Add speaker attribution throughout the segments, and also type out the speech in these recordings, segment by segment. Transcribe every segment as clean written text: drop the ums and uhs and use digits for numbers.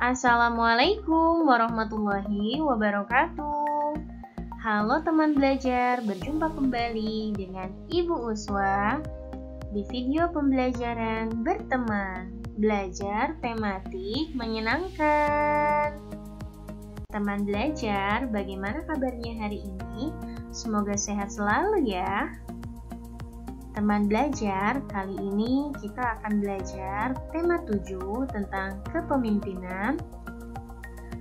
Speaker 1: Assalamualaikum warahmatullahi wabarakatuh. Halo teman belajar, berjumpa kembali dengan Ibu Uswa di video pembelajaran berteman, belajar tematik menyenangkan. Teman belajar, bagaimana kabarnya hari ini? Semoga sehat selalu ya. Teman belajar, kali ini kita akan belajar tema 7 tentang kepemimpinan,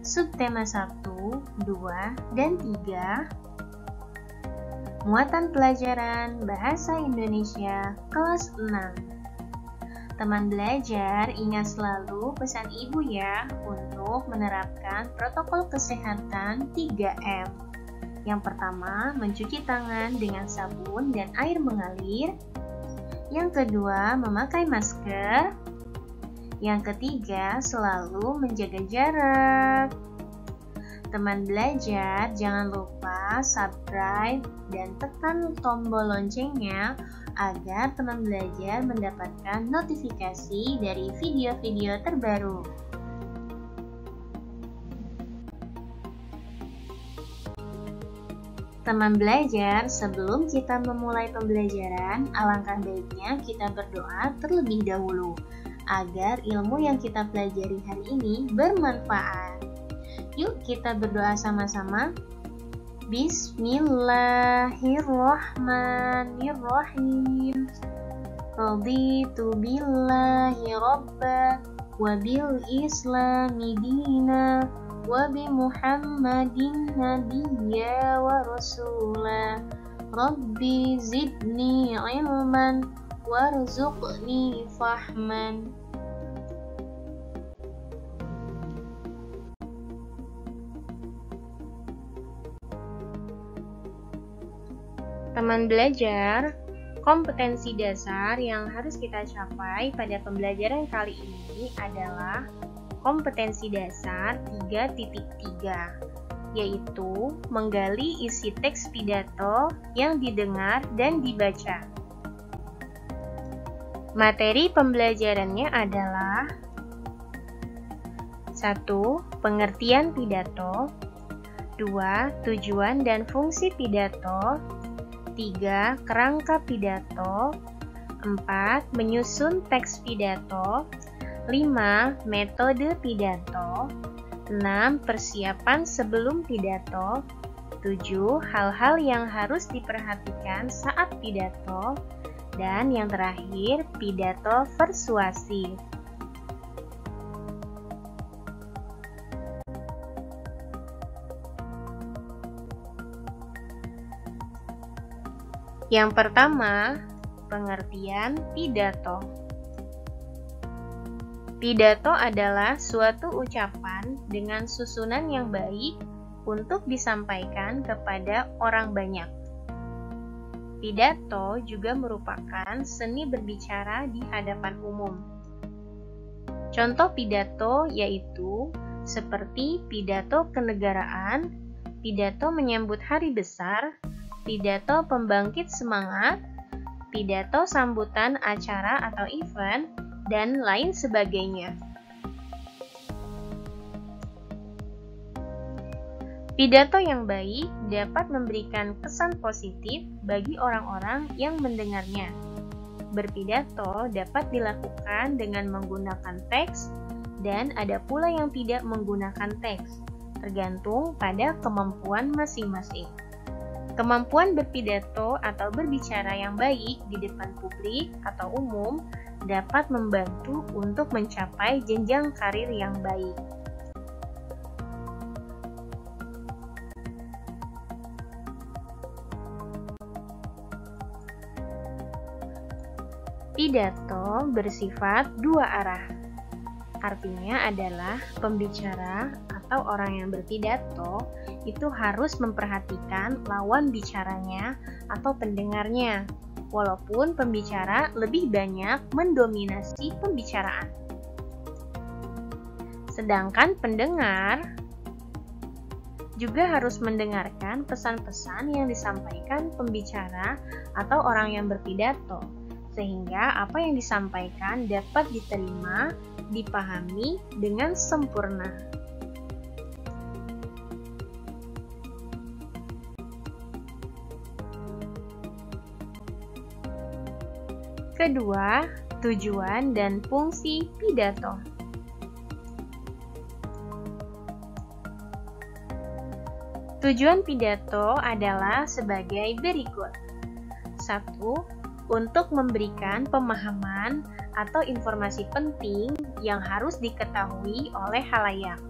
Speaker 1: subtema 1, 2, dan 3, muatan pelajaran Bahasa Indonesia kelas 6. Teman belajar, ingat selalu pesan ibu ya untuk menerapkan protokol kesehatan 3M. Yang pertama, mencuci tangan dengan sabun dan air mengalir. Yang kedua, memakai masker. Yang ketiga, selalu menjaga jarak. Teman belajar, jangan lupa subscribe dan tekan tombol loncengnya agar teman belajar mendapatkan notifikasi dari video-video terbaru. Teman belajar, sebelum kita memulai pembelajaran, alangkah baiknya kita berdoa terlebih dahulu agar ilmu yang kita pelajari hari ini bermanfaat. Yuk kita berdoa sama-sama. Bismillahirrahmanirrahim. Raditu billahi rabba wa bil islami dina wa bi Muhammadin nabiyya wa rasula. Rabbi zidni ilman warzuqni fahman. Teman belajar, kompetensi dasar yang harus kita capai pada pembelajaran kali ini adalah kompetensi dasar 3.3, yaitu menggali isi teks pidato yang didengar dan dibaca. Materi pembelajarannya adalah 1. Pengertian pidato, 2. Tujuan dan fungsi pidato, 3. Kerangka pidato, 4. Menyusun teks pidato, 5. Metode pidato, 6. Persiapan sebelum pidato, 7. Hal-hal yang harus diperhatikan saat pidato, dan yang terakhir, pidato persuasif. Yang pertama, pengertian pidato. Pidato adalah suatu ucapan dengan susunan yang baik untuk disampaikan kepada orang banyak. Pidato juga merupakan seni berbicara di hadapan umum. Contoh pidato yaitu seperti pidato kenegaraan, pidato menyambut hari besar, pidato pembangkit semangat, pidato sambutan acara atau event, dan lain sebagainya. Pidato yang baik dapat memberikan kesan positif bagi orang-orang yang mendengarnya. Berpidato dapat dilakukan dengan menggunakan teks, dan ada pula yang tidak menggunakan teks, tergantung pada kemampuan masing-masing. Kemampuan berpidato atau berbicara yang baik di depan publik atau umum dapat membantu untuk mencapai jenjang karir yang baik. Pidato bersifat dua arah. Artinya adalah pembicara atau orang yang berpidato itu harus memperhatikan lawan bicaranya atau pendengarnya, walaupun pembicara lebih banyak mendominasi pembicaraan. Sedangkan pendengar juga harus mendengarkan pesan-pesan yang disampaikan pembicara atau orang yang berpidato. sehingga apa yang disampaikan dapat diterima, dipahami dengan sempurna. Kedua, tujuan dan fungsi pidato. Tujuan pidato adalah sebagai berikut. 1. Untuk memberikan pemahaman atau informasi penting yang harus diketahui oleh khalayak.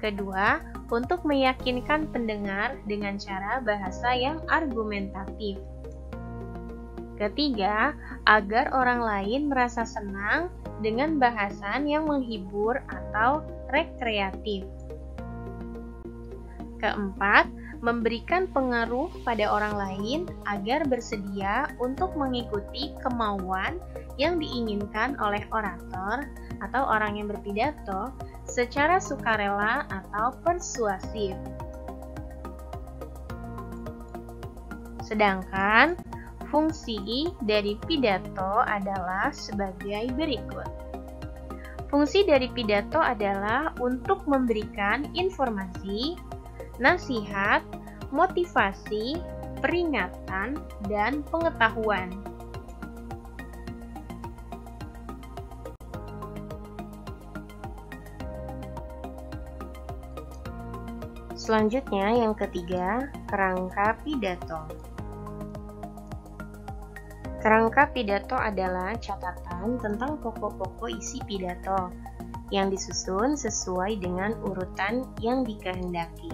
Speaker 1: Kedua, untuk meyakinkan pendengar dengan cara bahasa yang argumentatif. Ketiga, agar orang lain merasa senang dengan bahasan yang menghibur atau rekreatif. Keempat, memberikan pengaruh pada orang lain agar bersedia untuk mengikuti kemauan yang diinginkan oleh orator atau orang yang berpidato secara sukarela atau persuasif. Sedangkan fungsi dari pidato adalah sebagai berikut. Fungsi dari pidato adalah untuk memberikan informasi, nasihat, motivasi, peringatan, dan pengetahuan. Selanjutnya yang ketiga, kerangka pidato. Kerangka pidato adalah catatan tentang pokok-pokok isi pidato yang disusun sesuai dengan urutan yang dikehendaki.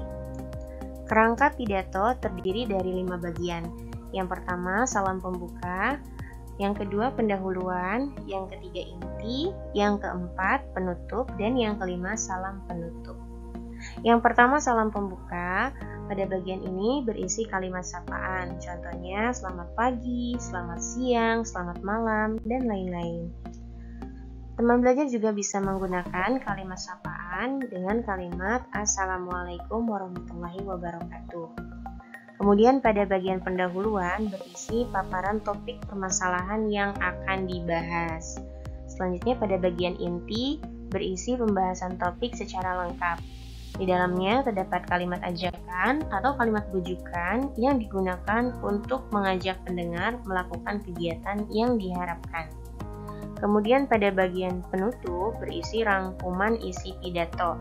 Speaker 1: Kerangka pidato terdiri dari 5 bagian. Yang pertama, salam pembuka. Yang kedua, pendahuluan. Yang ketiga, inti. Yang keempat, penutup. Dan yang kelima, salam penutup. Yang pertama, salam pembuka. Pada bagian ini berisi kalimat sapaan. Contohnya, selamat pagi, selamat siang, selamat malam, dan lain-lain. Teman belajar juga bisa menggunakan kalimat sapaan dengan kalimat Assalamualaikum warahmatullahi wabarakatuh. Kemudian pada bagian pendahuluan berisi paparan topik permasalahan yang akan dibahas. Selanjutnya pada bagian inti berisi pembahasan topik secara lengkap. Di dalamnya terdapat kalimat ajakan atau kalimat rujukan yang digunakan untuk mengajak pendengar melakukan kegiatan yang diharapkan. Kemudian pada bagian penutup berisi rangkuman isi pidato.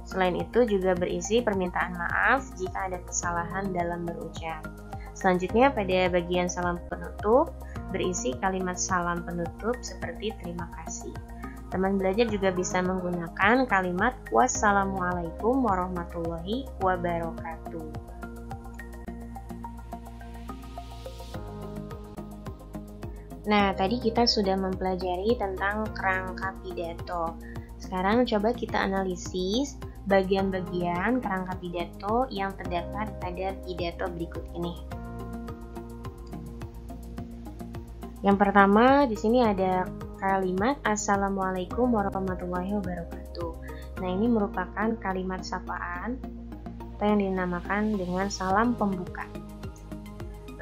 Speaker 1: Selain itu juga berisi permintaan maaf jika ada kesalahan dalam berucap. Selanjutnya pada bagian salam penutup berisi kalimat salam penutup seperti terima kasih. Teman belajar juga bisa menggunakan kalimat wassalamualaikum warahmatullahi wabarakatuh. Nah, tadi kita sudah mempelajari tentang kerangka pidato. Sekarang coba kita analisis bagian-bagian kerangka pidato yang terdapat pada pidato berikut ini. Yang pertama, di sini ada kalimat Assalamualaikum warahmatullahi wabarakatuh. Nah, ini merupakan kalimat sapaan atau yang dinamakan dengan salam pembuka.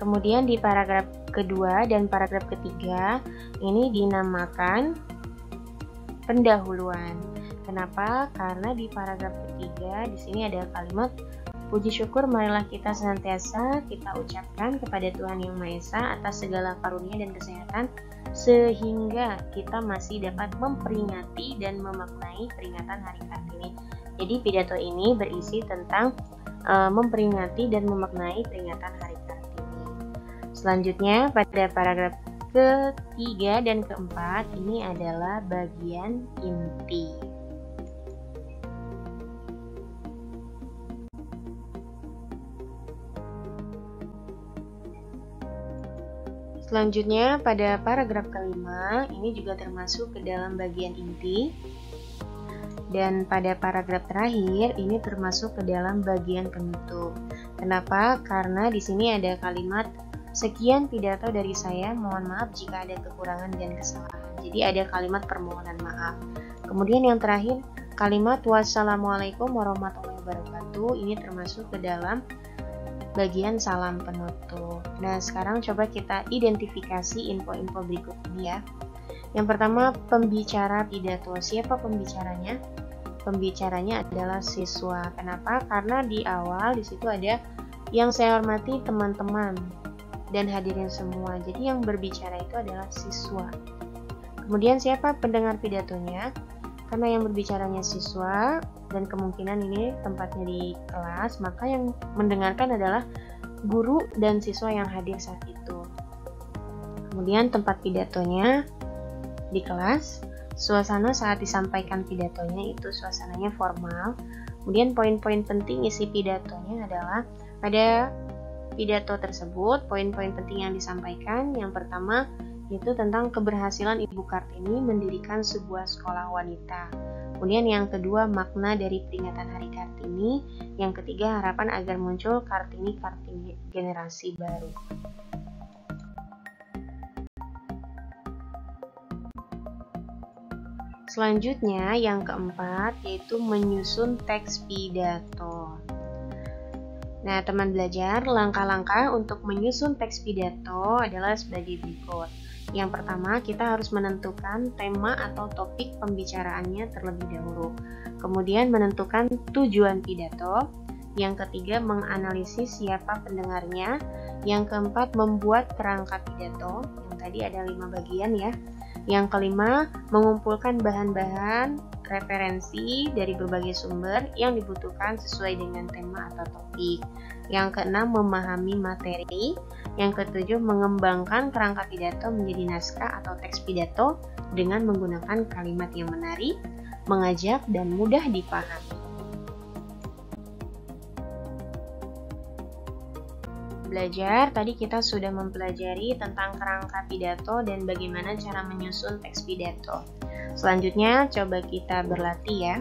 Speaker 1: Kemudian di paragraf kedua dan paragraf ketiga ini dinamakan pendahuluan. Kenapa? Karena di paragraf ketiga di sini ada kalimat puji syukur marilah kita senantiasa kita ucapkan kepada Tuhan Yang Maha Esa atas segala karunia dan kesehatan sehingga kita masih dapat memperingati dan memaknai peringatan Hari Kartini. Jadi pidato ini berisi tentang memperingati dan memaknai peringatan Hari Kartini. Selanjutnya pada paragraf ketiga dan keempat ini adalah bagian inti. Selanjutnya pada paragraf kelima ini juga termasuk ke dalam bagian inti. Dan pada paragraf terakhir ini termasuk ke dalam bagian penutup. Kenapa? Karena di sini ada kalimat sekian pidato dari saya, mohon maaf jika ada kekurangan dan kesalahan. Jadi ada kalimat permohonan maaf. Kemudian yang terakhir kalimat wassalamualaikum warahmatullahi wabarakatuh ini termasuk ke dalam bagian salam penutup. Nah, sekarang coba kita identifikasi info-info berikut ini ya. Yang pertama, pembicara pidato. Siapa pembicaranya? Pembicaranya adalah siswa. Kenapa? Karena di awal di situ ada yang saya hormati teman-teman dan hadirin semua. Jadi yang berbicara itu adalah siswa. Kemudian siapa pendengar pidatonya? Karena yang berbicaranya siswa dan kemungkinan ini tempatnya di kelas, maka yang mendengarkan adalah guru dan siswa yang hadir saat itu. Kemudian tempat pidatonya di kelas, suasana saat disampaikan pidatonya itu suasananya formal. Kemudian poin-poin penting isi pidatonya adalah pada pidato tersebut, poin-poin penting yang disampaikan, yang pertama yaitu tentang keberhasilan Ibu Kartini mendirikan sebuah sekolah wanita. Kemudian yang kedua, makna dari peringatan Hari Kartini. Yang ketiga, harapan agar muncul Kartini generasi baru. Selanjutnya, yang keempat, yaitu menyusun teks pidato. Nah, teman belajar, langkah-langkah untuk menyusun teks pidato adalah sebagai berikut. Yang pertama, kita harus menentukan tema atau topik pembicaraannya terlebih dahulu. Kemudian menentukan tujuan pidato. Yang ketiga, menganalisis siapa pendengarnya. Yang keempat, membuat kerangka pidato. Yang tadi ada 5 bagian ya. Yang kelima, mengumpulkan bahan-bahan referensi dari berbagai sumber yang dibutuhkan sesuai dengan tema atau topik. Yang keenam, memahami materi. Yang ketujuh, mengembangkan kerangka pidato menjadi naskah atau teks pidato dengan menggunakan kalimat yang menarik, mengajak, dan mudah dipahami. Belajar, tadi kita sudah mempelajari tentang kerangka pidato dan bagaimana cara menyusun teks pidato. Selanjutnya, coba kita berlatih ya.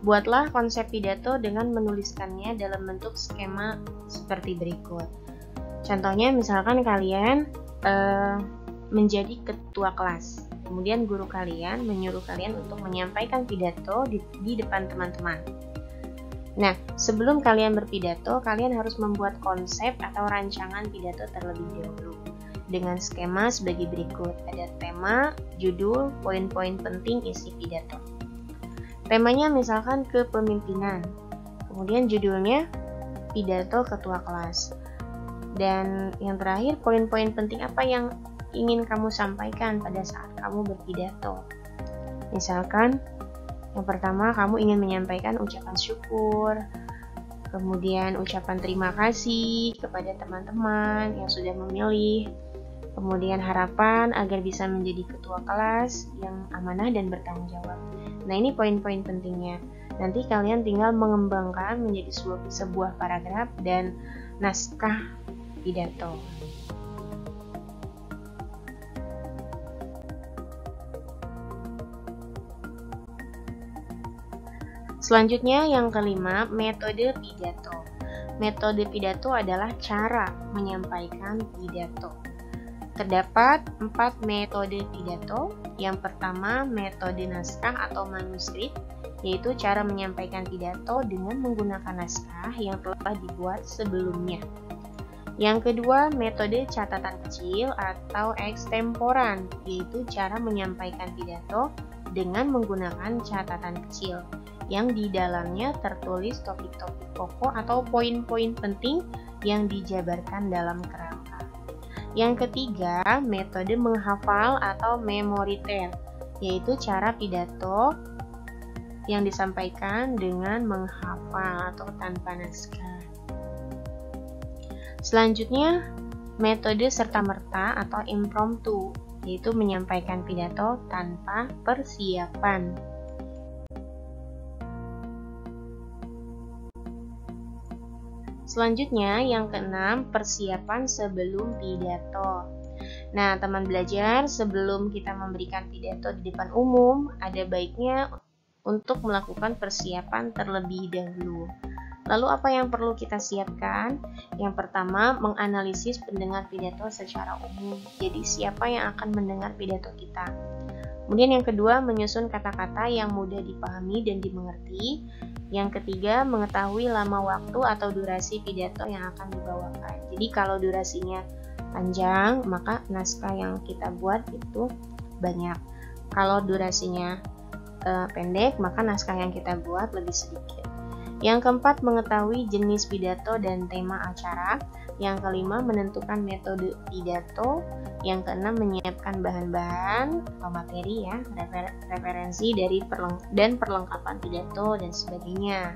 Speaker 1: Buatlah konsep pidato dengan menuliskannya dalam bentuk skema seperti berikut. Contohnya, misalkan kalian menjadi ketua kelas, kemudian guru kalian menyuruh kalian untuk menyampaikan pidato di depan teman-teman. Nah, sebelum kalian berpidato, kalian harus membuat konsep atau rancangan pidato terlebih dahulu dengan skema sebagai berikut. Ada tema, judul, poin-poin penting isi pidato. Temanya misalkan kepemimpinan, kemudian judulnya pidato ketua kelas. Dan yang terakhir, poin-poin penting apa yang ingin kamu sampaikan pada saat kamu berpidato. Misalkan, yang pertama, kamu ingin menyampaikan ucapan syukur, kemudian ucapan terima kasih kepada teman-teman yang sudah memilih, kemudian harapan agar bisa menjadi ketua kelas yang amanah dan bertanggung jawab. Nah, ini poin-poin pentingnya. Nanti kalian tinggal mengembangkan menjadi sebuah paragraf dan naskah pidato. Selanjutnya yang kelima, metode pidato. Metode pidato adalah cara menyampaikan pidato. Terdapat 4 metode pidato. Yang pertama, metode naskah atau manuskrip, yaitu cara menyampaikan pidato dengan menggunakan naskah yang telah dibuat sebelumnya. Yang kedua, metode catatan kecil atau extemporan, yaitu cara menyampaikan pidato dengan menggunakan catatan kecil yang di dalamnya tertulis topik-topik pokok atau poin-poin penting yang dijabarkan dalam kerangka. Yang ketiga, metode menghafal atau memoriter, yaitu cara pidato yang disampaikan dengan menghafal atau tanpa naskah. Selanjutnya, metode serta-merta atau impromptu, yaitu menyampaikan pidato tanpa persiapan. Selanjutnya, yang keenam, persiapan sebelum pidato. Nah, teman belajar, sebelum kita memberikan pidato di depan umum, ada baiknya untuk melakukan persiapan terlebih dahulu. Lalu apa yang perlu kita siapkan? Yang pertama, menganalisis pendengar pidato secara umum. Jadi siapa yang akan mendengar pidato kita? Kemudian yang kedua, menyusun kata-kata yang mudah dipahami dan dimengerti. Yang ketiga, mengetahui lama waktu atau durasi pidato yang akan dibawakan. Jadi kalau durasinya panjang, maka naskah yang kita buat itu banyak. Kalau durasinya pendek, maka naskah yang kita buat lebih sedikit. Yang keempat, mengetahui jenis pidato dan tema acara. Yang kelima, menentukan metode pidato. Yang keenam, menyiapkan bahan-bahan atau materi ya, referensi dari dan perlengkapan pidato dan sebagainya.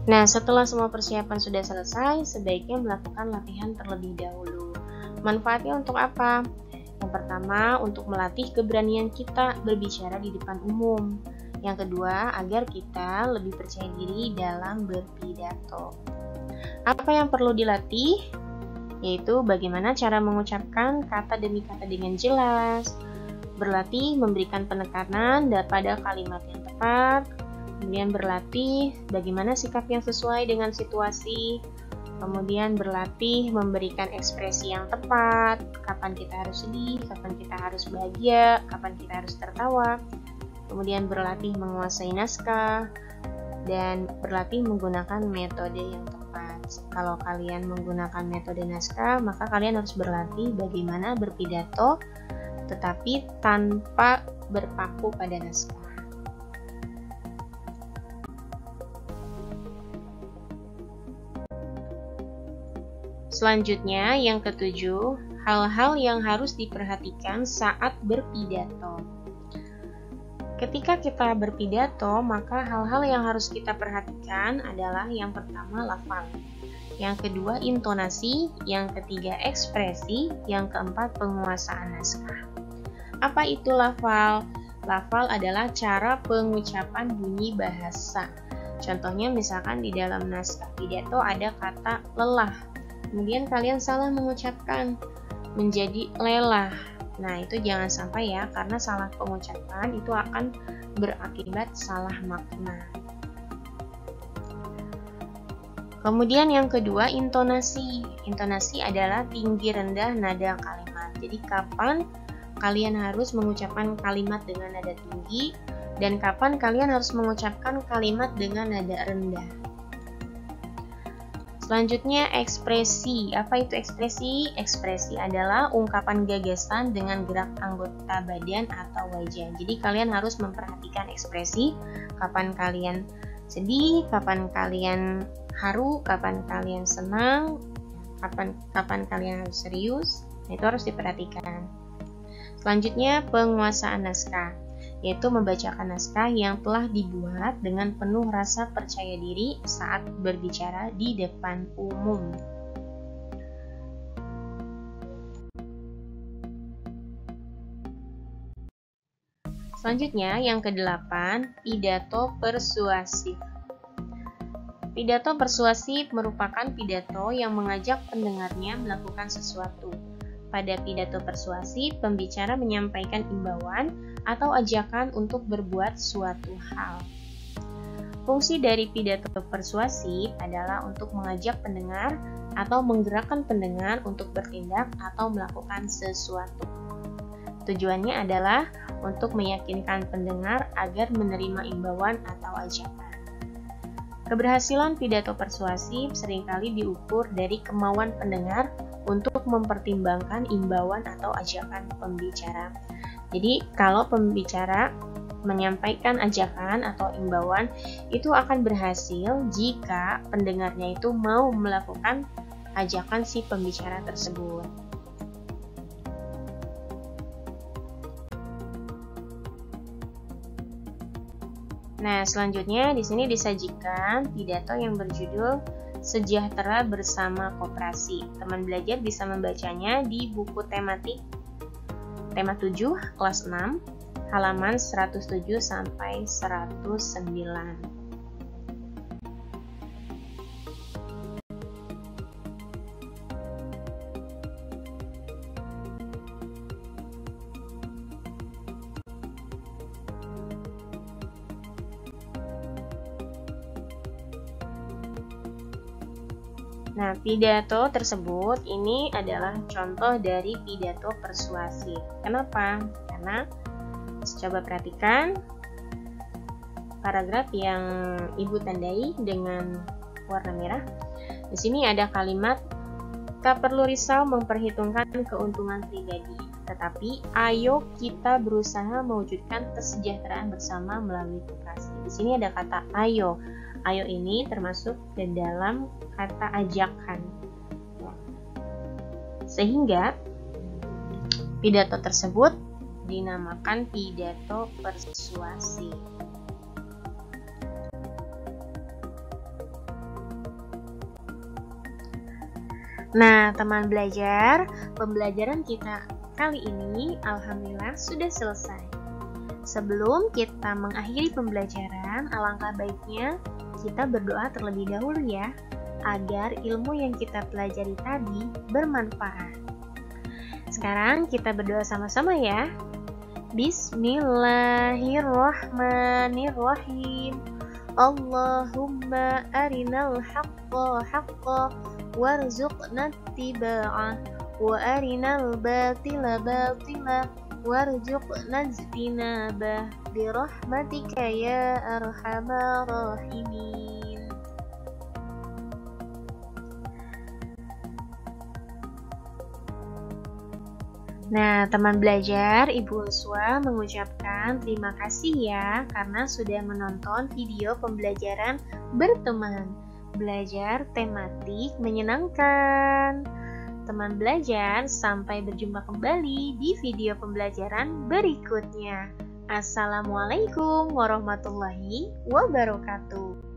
Speaker 1: Nah, setelah semua persiapan sudah selesai, sebaiknya melakukan latihan terlebih dahulu. Manfaatnya untuk apa? Yang pertama, untuk melatih keberanian kita berbicara di depan umum. Yang kedua, agar kita lebih percaya diri dalam berpidato. Apa yang perlu dilatih? Yaitu bagaimana cara mengucapkan kata demi kata dengan jelas, berlatih memberikan penekanan pada kalimat yang tepat, kemudian berlatih bagaimana sikap yang sesuai dengan situasi, kemudian berlatih memberikan ekspresi yang tepat, kapan kita harus sedih, kapan kita harus bahagia, kapan kita harus tertawa, kemudian berlatih menguasai naskah, dan berlatih menggunakan metode yang tepat. Kalau kalian menggunakan metode naskah, maka kalian harus berlatih bagaimana berpidato, tetapi tanpa berpaku pada naskah. Selanjutnya, yang ketujuh, hal-hal yang harus diperhatikan saat berpidato. Ketika kita berpidato, maka hal-hal yang harus kita perhatikan adalah yang pertama lafal, yang kedua intonasi, yang ketiga ekspresi, yang keempat penguasaan naskah. Apa itu lafal? Lafal adalah cara pengucapan bunyi bahasa. Contohnya misalkan di dalam naskah pidato ada kata lelah. Kemudian kalian salah mengucapkan menjadi lelah. Nah, itu jangan sampai ya, karena salah pengucapan itu akan berakibat salah makna. Kemudian yang kedua, intonasi. Intonasi adalah tinggi rendah nada kalimat. Jadi kapan kalian harus mengucapkan kalimat dengan nada tinggi dan kapan kalian harus mengucapkan kalimat dengan nada rendah. Selanjutnya, ekspresi. Apa itu ekspresi? Ekspresi adalah ungkapan gagasan dengan gerak anggota badan atau wajah. Jadi kalian harus memperhatikan ekspresi, kapan kalian sedih, kapan kalian haru, kapan kalian senang, kapan kalian harus serius. Nah, itu harus diperhatikan. Selanjutnya, penguasaan naskah, yaitu membacakan naskah yang telah dibuat dengan penuh rasa percaya diri saat berbicara di depan umum. Selanjutnya, yang kedelapan, pidato persuasif. Pidato persuasif merupakan pidato yang mengajak pendengarnya melakukan sesuatu. Pada pidato persuasif, pembicara menyampaikan imbauan atau ajakan untuk berbuat suatu hal. Fungsi dari pidato persuasif adalah untuk mengajak pendengar atau menggerakkan pendengar untuk bertindak atau melakukan sesuatu. Tujuannya adalah untuk meyakinkan pendengar agar menerima imbauan atau ajakan. Keberhasilan pidato persuasif seringkali diukur dari kemauan pendengar untuk mempertimbangkan imbauan atau ajakan pembicara. Jadi, kalau pembicara menyampaikan ajakan atau imbauan, itu akan berhasil jika pendengarnya itu mau melakukan ajakan si pembicara tersebut. Nah, selanjutnya di sini disajikan pidato yang berjudul Sejahtera Bersama Koperasi. Teman belajar bisa membacanya di buku tematik tema 7 kelas 6 halaman 107 sampai 109. Nah, pidato tersebut ini adalah contoh dari pidato persuasif. Kenapa? Karena coba perhatikan paragraf yang Ibu tandai dengan warna merah. Di sini ada kalimat, tak perlu risau memperhitungkan keuntungan pribadi, tetapi ayo kita berusaha mewujudkan kesejahteraan bersama melalui kooperasi. Di sini ada kata ayo. Ayo ini termasuk ke dalam kata ajakan. Sehingga pidato tersebut dinamakan pidato persuasif. Nah, teman belajar, pembelajaran kita kali ini alhamdulillah sudah selesai. Sebelum kita mengakhiri pembelajaran, alangkah baiknya kita berdoa terlebih dahulu ya, agar ilmu yang kita pelajari tadi bermanfaat. Sekarang kita berdoa sama-sama ya. Bismillahirrahmanirrahim. Allahumma arinal haqqa haqqa warzuqna ittiba'ah wa arinal batila batila warzuqna ijtinabah birahmatika ya arhamar rahimin. Nah, teman belajar, Ibu Uswa mengucapkan terima kasih ya karena sudah menonton video pembelajaran berteman. Belajar tematik menyenangkan. Teman belajar, sampai berjumpa kembali di video pembelajaran berikutnya. Assalamualaikum warahmatullahi wabarakatuh.